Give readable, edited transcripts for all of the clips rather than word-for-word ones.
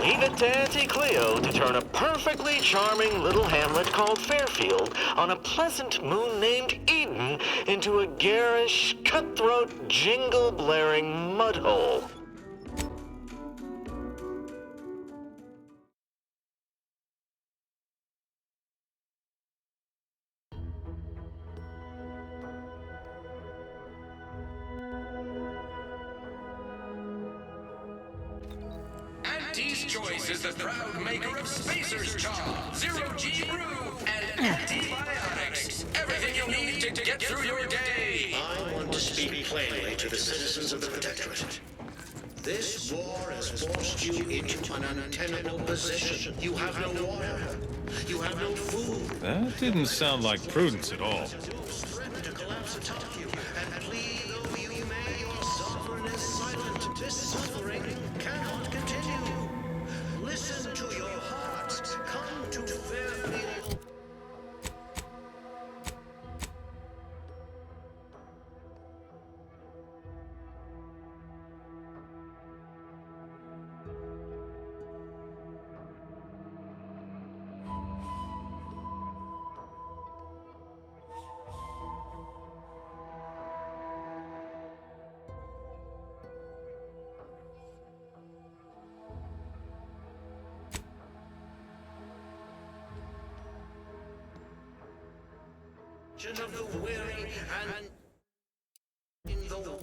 Leave it to Auntie Cleo to turn a perfectly charming little hamlet called Fairfield on a pleasant moon named Eden into a garish, cutthroat, jingle-blaring mudhole. Auntie's Choice is the proud maker of Spacer's Chaw, Zero G Brew, and antibiotics. Everything you need to get through your day. I want to speak plainly to the citizens of the Protectorate. This war has forced you into an untenable position. You have no water. You have no food. That didn't sound like prudence at all. Threaten to collapse atop you, and plead though you may, your sovereign is silent. This suffering cannot continue. Listen to your hearts. Come to Fairfield. Of the weary and in the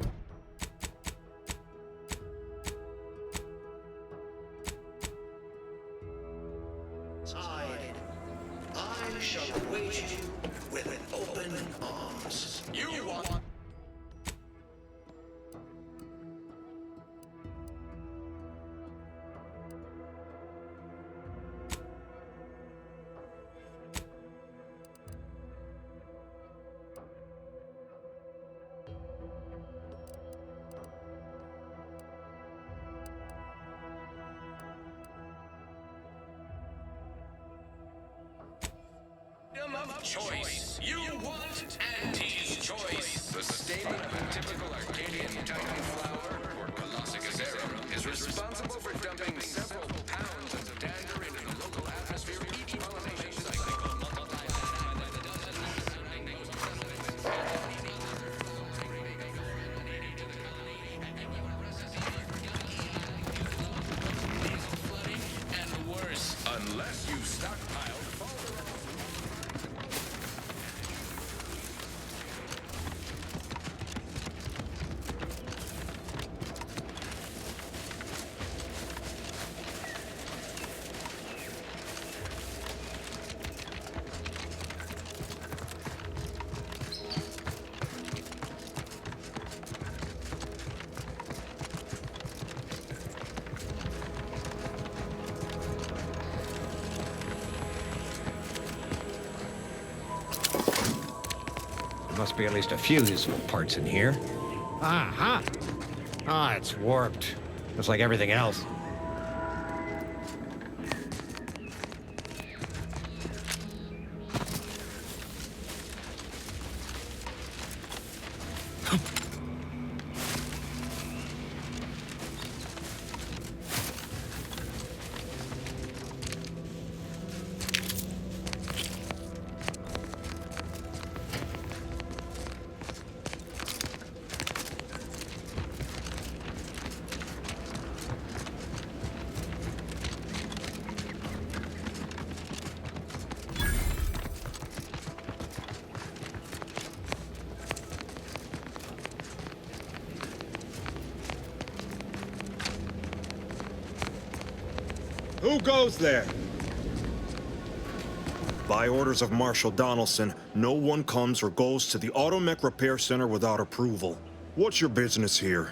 tide, I shall await you with open arms. You want... of choice. You want Auntie's Choice. The stamen of a typical Arcadian Titan flower, or Colossicus aerum, is responsible for dumping several pounds of dander into the local atmosphere each pollination cycle. And worse, unless you stockpile Must be at least a few useful parts in here. Aha! Ah, it's warped. Just like everything else. Who goes there? By orders of Marshal Donaldson, no one comes or goes to the Automech Repair Center without approval. What's your business here?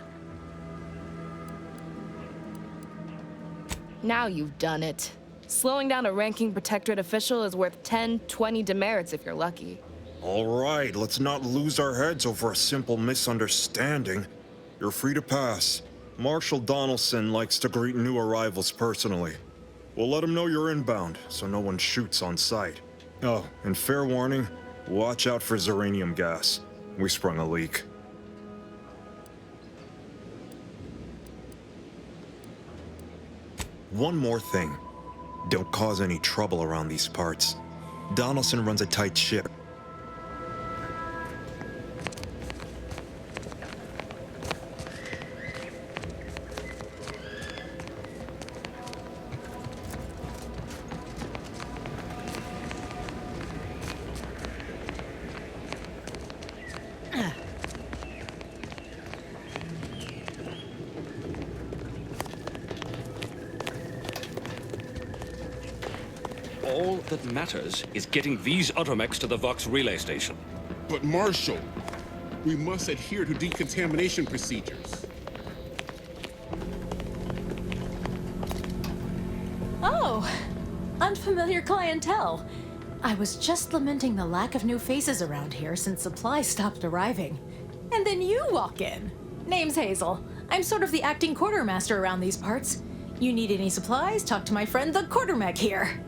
Now you've done it. Slowing down a ranking Protectorate official is worth 10, 20 demerits if you're lucky. All right, let's not lose our heads over a simple misunderstanding. You're free to pass. Marshal Donaldson likes to greet new arrivals personally. We'll let him know you're inbound, so no one shoots on sight. Oh, and fair warning, watch out for xeranium gas. We sprung a leak. one more thing. Don't cause any trouble around these parts. Donaldson runs a tight ship. All that matters is getting these automechs to the Vox relay station. But Marshal, we must adhere to decontamination procedures. Oh, unfamiliar clientele. I was just lamenting the lack of new faces around here since supplies stopped arriving. And then you walk in. Name's Hazel. I'm sort of the acting quartermaster around these parts. You need any supplies, talk to my friend the quartermech here.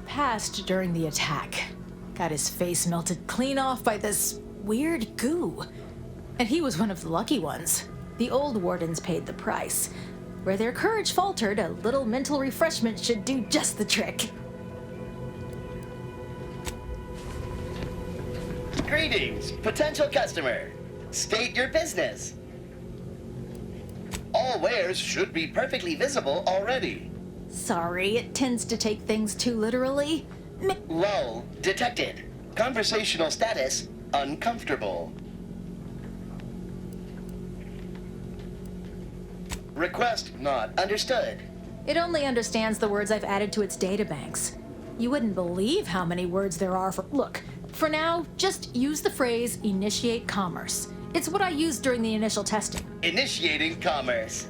Passed during the attack. Got his face melted clean off by this weird goo. And he was one of the lucky ones. The old wardens paid the price. Where their courage faltered, a little mental refreshment should do just the trick. Greetings, potential customer. State your business. All wares should be perfectly visible already. Sorry, it tends to take things too literally. Lull detected. Conversational status uncomfortable. Request not understood. It only understands the words I've added to its databanks. You wouldn't believe how many words there are for... Look, for now, just use the phrase initiate commerce. It's what I used during the initial testing. Initiating commerce.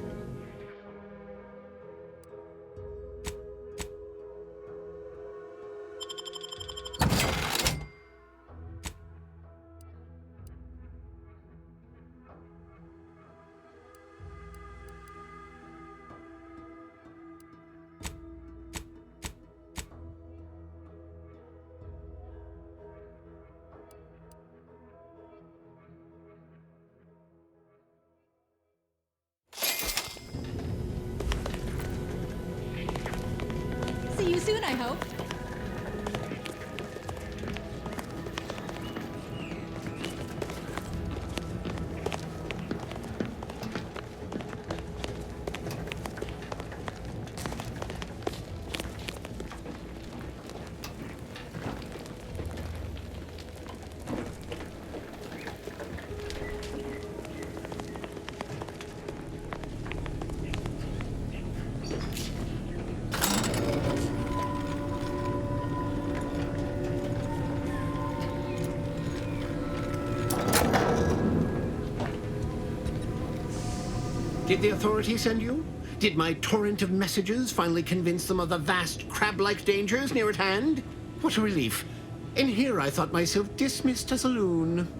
See you soon, I hope. Did the authorities send you? Did my torrent of messages finally convince them of the vast crab-like dangers near at hand? What a relief. In here I thought myself dismissed as a loon.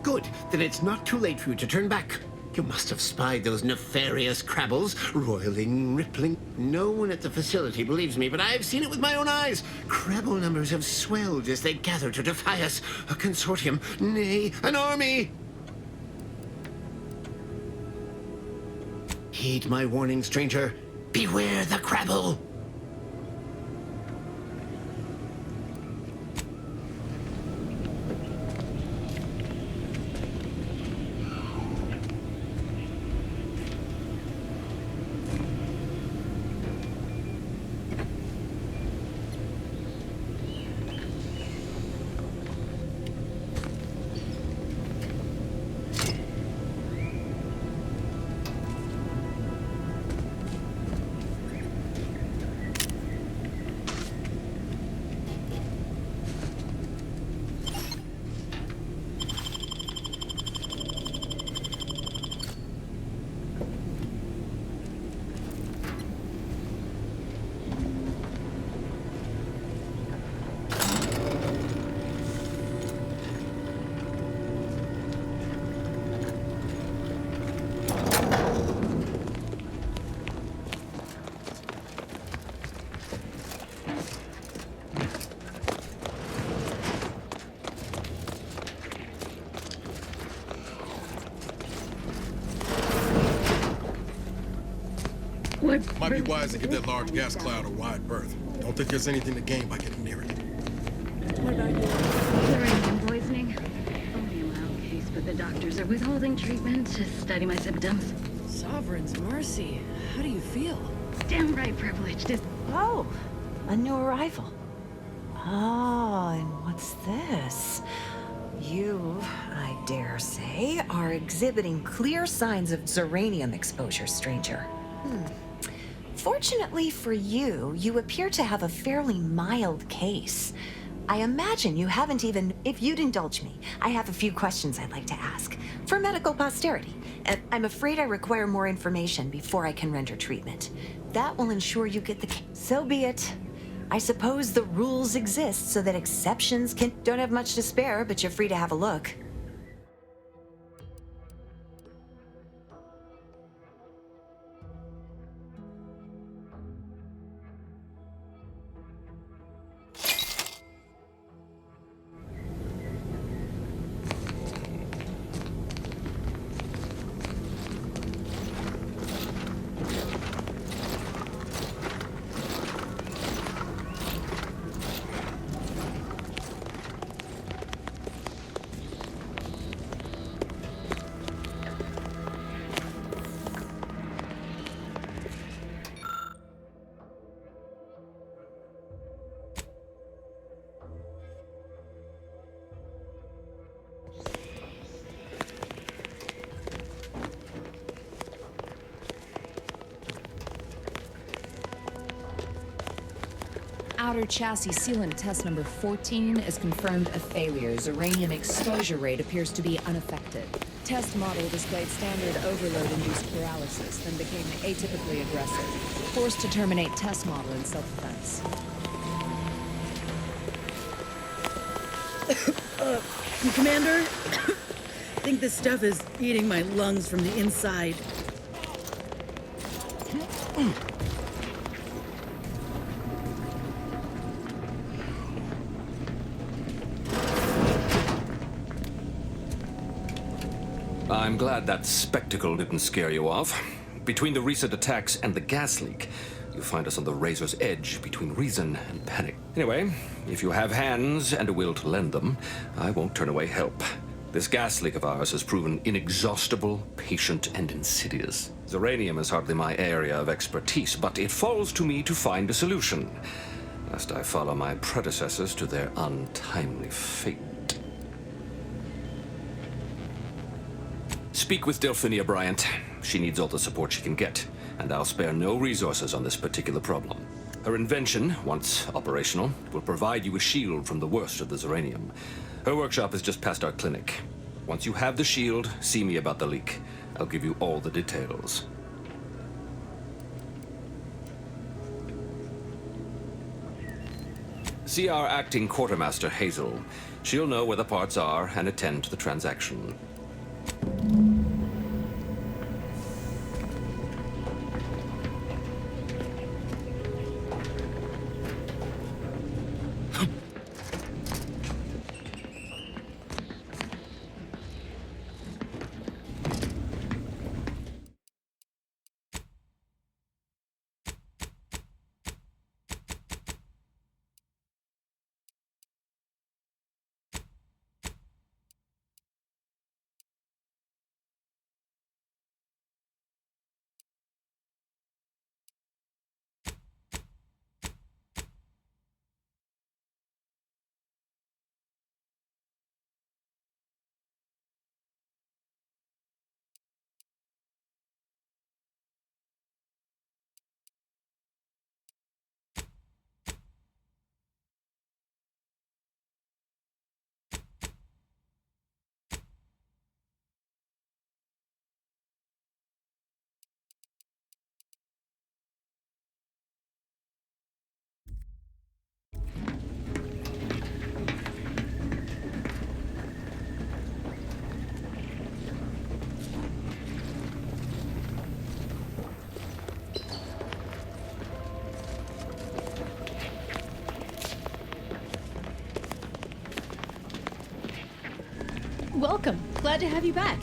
Good, then it's not too late for you to turn back. You must have spied those nefarious crabbles, roiling, rippling. No one at the facility believes me, but I've seen it with my own eyes. Crabble numbers have swelled as they gather to defy us. A consortium, nay, an army. Heed my warning, stranger. Beware the crabble. What? Might be wise to give that large gas cloud a wide berth. Don't think there's anything to gain by getting near it. What about you? Uranium poisoning. Only a mild case, but the doctors are withholding treatment to study my symptoms. Sovereign's mercy. How do you feel? Damn right privileged is. Oh, a new arrival. Oh, and what's this? You, I dare say, are exhibiting clear signs of Zeranium exposure, stranger. Fortunately for you, you appear to have a fairly mild case. I imagine you haven't even... If you'd indulge me, I have a few questions I'd like to ask. For medical posterity. I'm afraid I require more information before I can render treatment. That will ensure you get the... So be it. I suppose the rules exist so that exceptions can... Don't have much to spare, but you're free to have a look. Outer chassis sealant test number 14 is confirmed a failure. Zeranium exposure rate appears to be unaffected. Test model displayed standard overload-induced paralysis, then became atypically aggressive. Forced to terminate test model in self-defense. Commander? I think this stuff is eating my lungs from the inside. I'm glad that spectacle didn't scare you off. Between the recent attacks and the gas leak, you find us on the razor's edge between reason and panic. Anyway, if you have hands and a will to lend them, I won't turn away help. This gas leak of ours has proven inexhaustible, patient, and insidious. Zeranium is hardly my area of expertise, but it falls to me to find a solution, lest I follow my predecessors to their untimely fate. Speak with Delphinia Bryant. She needs all the support she can get, and I'll spare no resources on this particular problem. Her invention, once operational, will provide you a shield from the worst of the Zeranium. Her workshop is just past our clinic. Once you have the shield, see me about the leak. I'll give you all the details. See our acting quartermaster, Hazel. She'll know where the parts are and attend to the transaction. Welcome. Glad to have you back.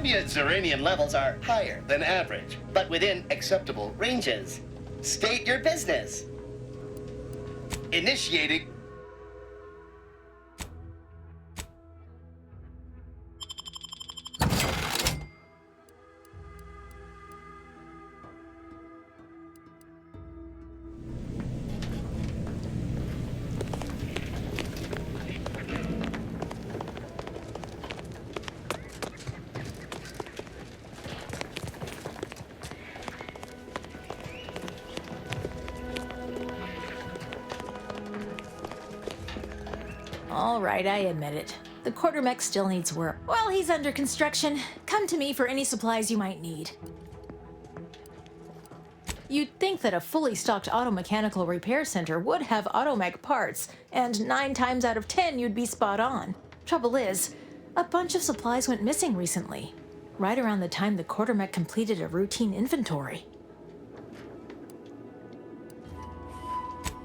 Ambient zeranium levels are higher than average, but within acceptable ranges. State your business. Initiating. All right, I admit it. The quartermech still needs work. While he's under construction, come to me for any supplies you might need. You'd think that a fully stocked auto-mechanical repair center would have automech parts, and 9 times out of 10 you'd be spot on. Trouble is, a bunch of supplies went missing recently, right around the time the quartermech completed a routine inventory.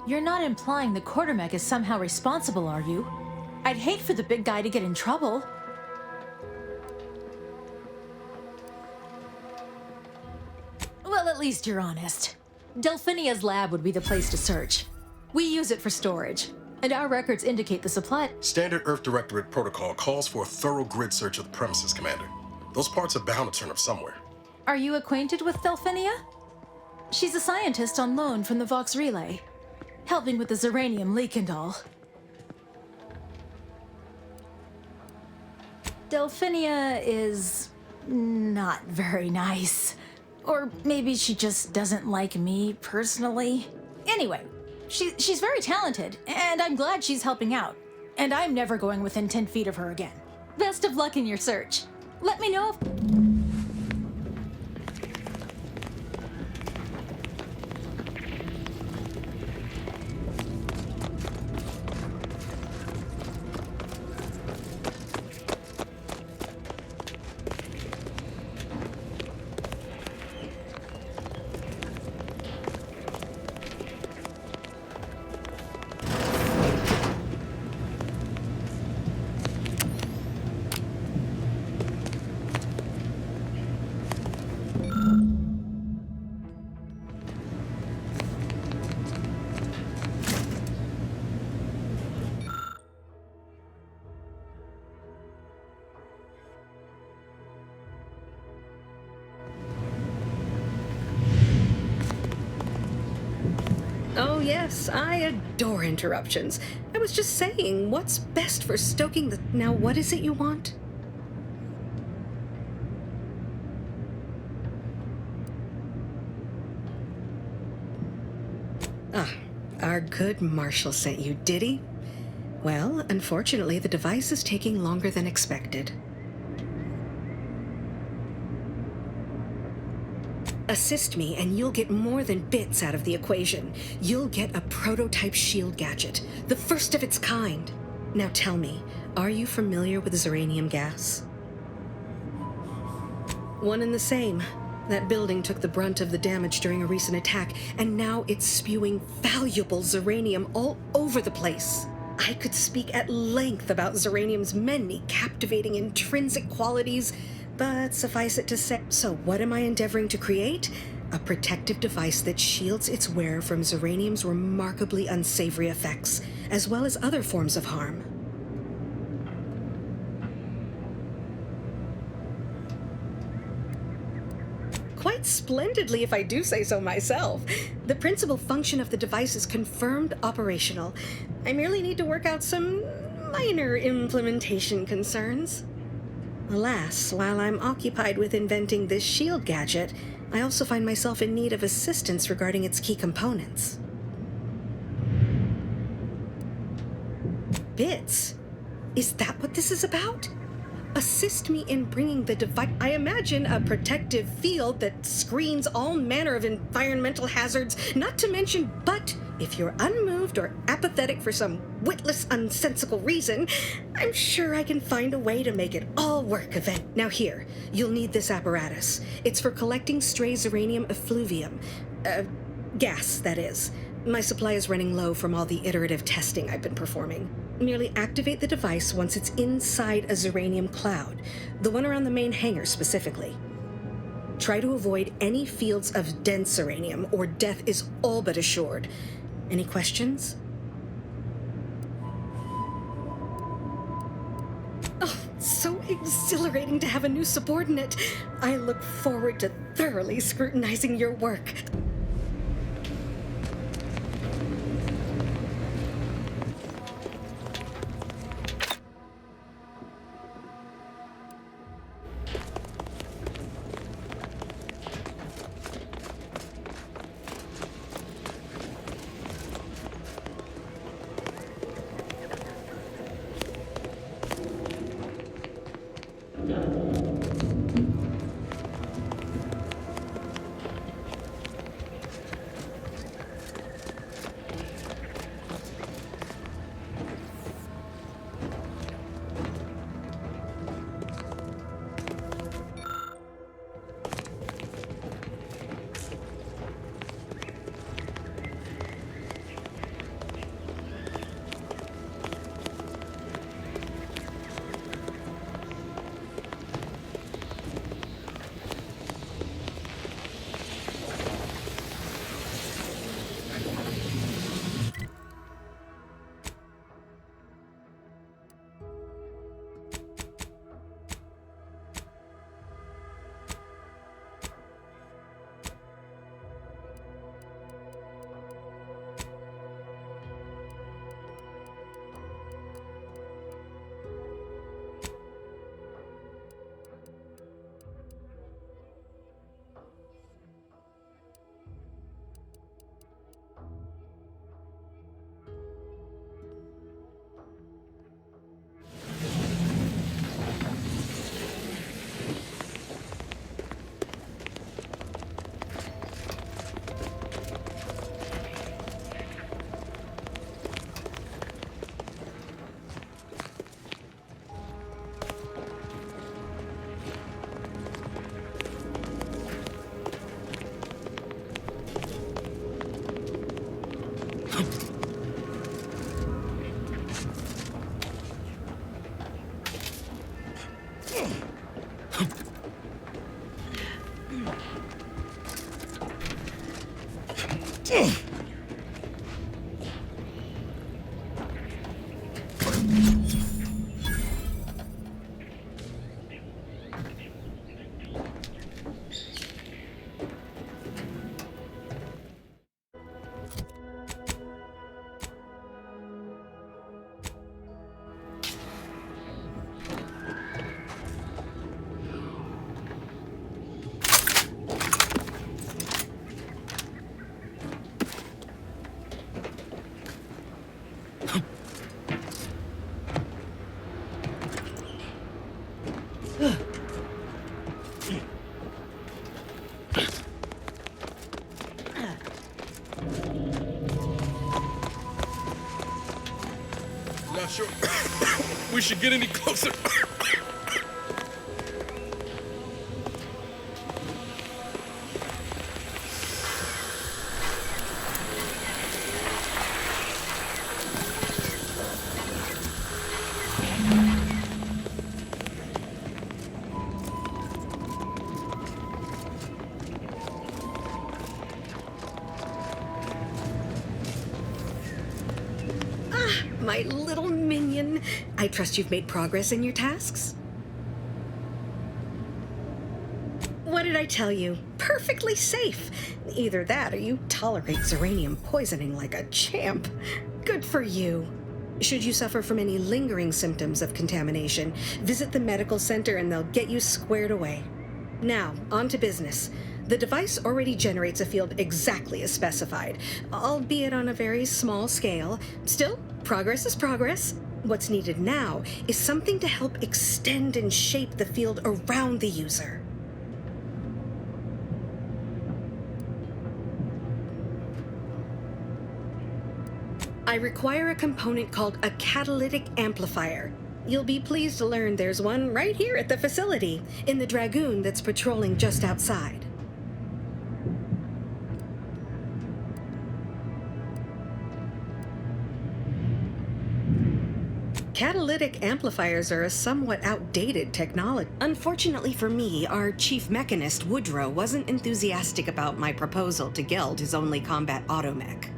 You're not implying the quartermech is somehow responsible, are you? I'd hate for the big guy to get in trouble. Well, at least you're honest. Delphinia's lab would be the place to search. We use it for storage, and our records indicate the supply. Standard Earth Directorate protocol calls for a thorough grid search of the premises, Commander. Those parts are bound to turn up somewhere. Are you acquainted with Delphinia? She's a scientist on loan from the Vox Relay, helping with the zeranium leak and all. Delphinia is not very nice. Or maybe she just doesn't like me personally. Anyway, she's very talented, and I'm glad she's helping out. And I'm never going within 10 feet of her again. Best of luck in your search. Let me know if... Oh yes, I adore interruptions. I was just saying, what's best for stoking the... Now, what is it you want? Ah, our good Marshall sent you, did he? Well, unfortunately, the device is taking longer than expected. Assist me, and you'll get more than bits out of the equation. You'll get a prototype shield gadget, the first of its kind. Now tell me, are you familiar with zeranium gas? One and the same. That building took the brunt of the damage during a recent attack, and now it's spewing valuable zeranium all over the place. I could speak at length about zeranium's many captivating intrinsic qualities, but suffice it to say, so what am I endeavoring to create? A protective device that shields its wearer from zeranium's remarkably unsavory effects, as well as other forms of harm. Quite splendidly, if I do say so myself. The principal function of the device is confirmed operational. I merely need to work out some minor implementation concerns. Alas, while I'm occupied with inventing this shield gadget, I also find myself in need of assistance regarding its key components. Bits? Is that what this is about? Assist me in bringing the device. I imagine a protective field that screens all manner of environmental hazards, not to mention, but if you're unmoved or apathetic for some witless, unsensical reason, I'm sure I can find a way to make it all work eventually. Now here, you'll need this apparatus. It's for collecting stray zeranium effluvium. Gas, that is. My supply is running low from all the iterative testing I've been performing. Merely activate the device once it's inside a Zeranium cloud, the one around the main hangar specifically. Try to avoid any fields of dense Zeranium, or death is all but assured. Any questions? Oh, so exhilarating to have a new subordinate. I look forward to thoroughly scrutinizing your work. Not sure we should get any closer. My little minion. I trust you've made progress in your tasks? What did I tell you? Perfectly safe. Either that or you tolerate Zeranium poisoning like a champ. Good for you. Should you suffer from any lingering symptoms of contamination, visit the medical center and they'll get you squared away. Now, on to business. The device already generates a field exactly as specified, albeit on a very small scale. Still, progress is progress. What's needed now is something to help extend and shape the field around the user. I require a component called a catalytic amplifier. You'll be pleased to learn there's one right here at the facility, in the Dragoon that's patrolling just outside. Catalytic amplifiers are a somewhat outdated technology. Unfortunately for me, our chief mechanist, Woodrow, wasn't enthusiastic about my proposal to Geld his only combat automech.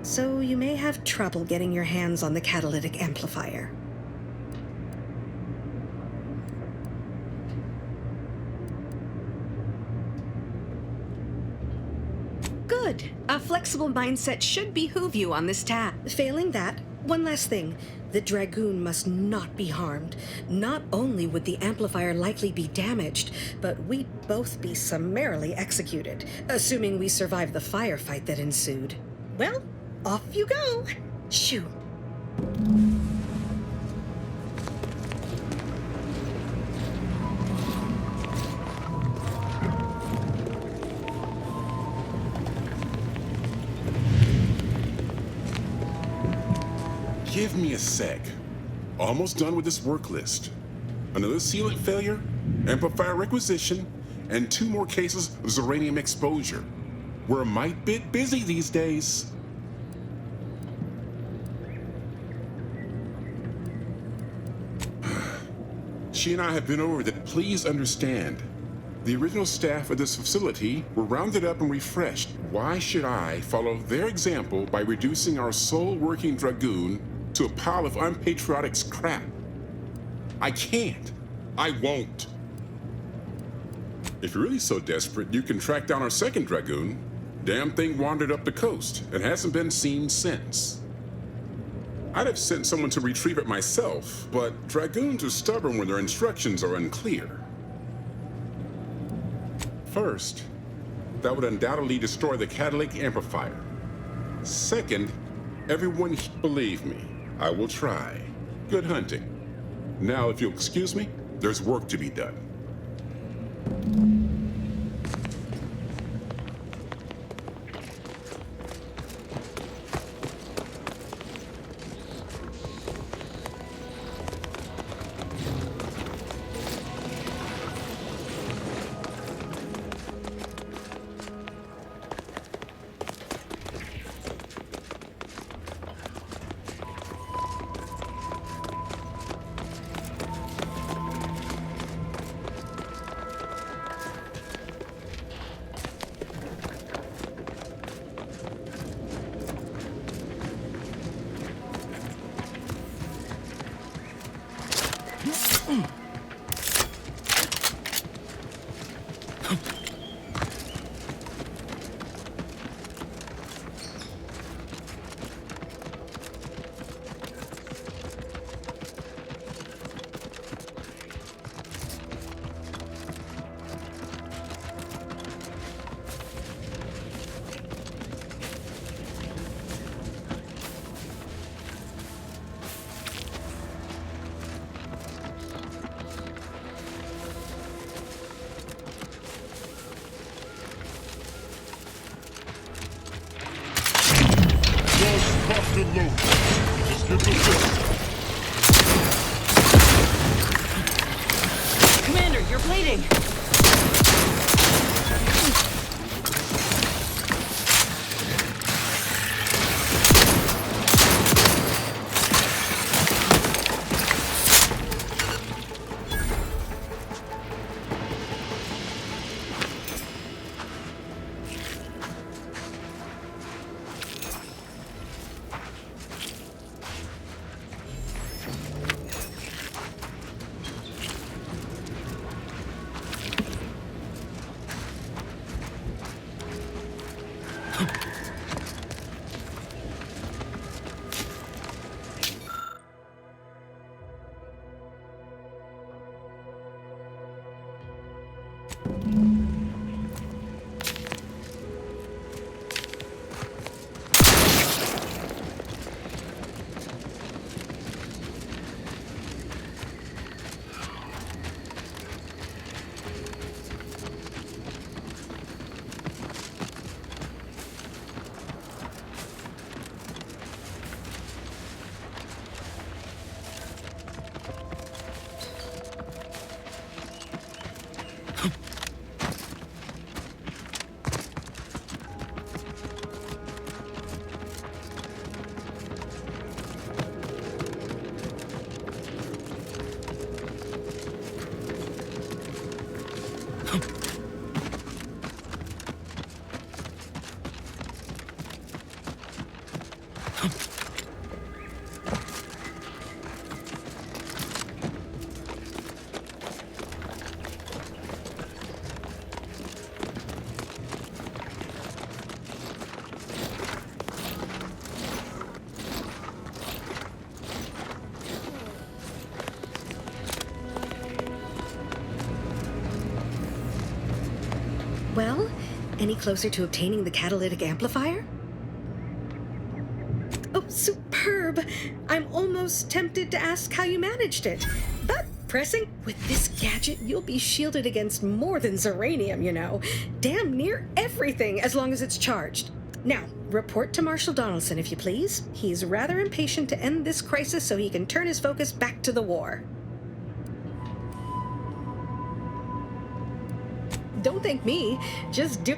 So you may have trouble getting your hands on the catalytic amplifier. Good. A flexible mindset should behoove you on this task. Failing that, one last thing. The Dragoon must not be harmed. Not only would the amplifier likely be damaged, but we'd both be summarily executed, assuming we survive the firefight that ensued. Well, off you go. Shoo. Give me a sec. Almost done with this work list. Another sealant failure, amplifier requisition, and 2 more cases of Zeranium exposure. We're a mite bit busy these days. She and I have been over that. Please understand. The original staff of this facility were rounded up and refreshed. Why should I follow their example by reducing our sole working Dragoon to a pile of unpatriotic scrap? I can't. I won't. If you're really so desperate, you can track down our second Dragoon. Damn thing wandered up the coast and hasn't been seen since. I'd have sent someone to retrieve it myself, but Dragoons are stubborn when their instructions are unclear. First, that would undoubtedly destroy the catalytic amplifier. Second, everyone, believe me, I will try. Good hunting. Now, if you'll excuse me, there's work to be done. Commander, you're bleeding! Well, any closer to obtaining the catalytic amplifier? Oh, superb! I'm almost tempted to ask how you managed it. But pressing with this gadget, you'll be shielded against more than Zeranium, you know. Damn near everything, as long as it's charged. Now, report to Marshal Donaldson, if you please. He's rather impatient to end this crisis so he can turn his focus back to the war. Don't thank me. Just do...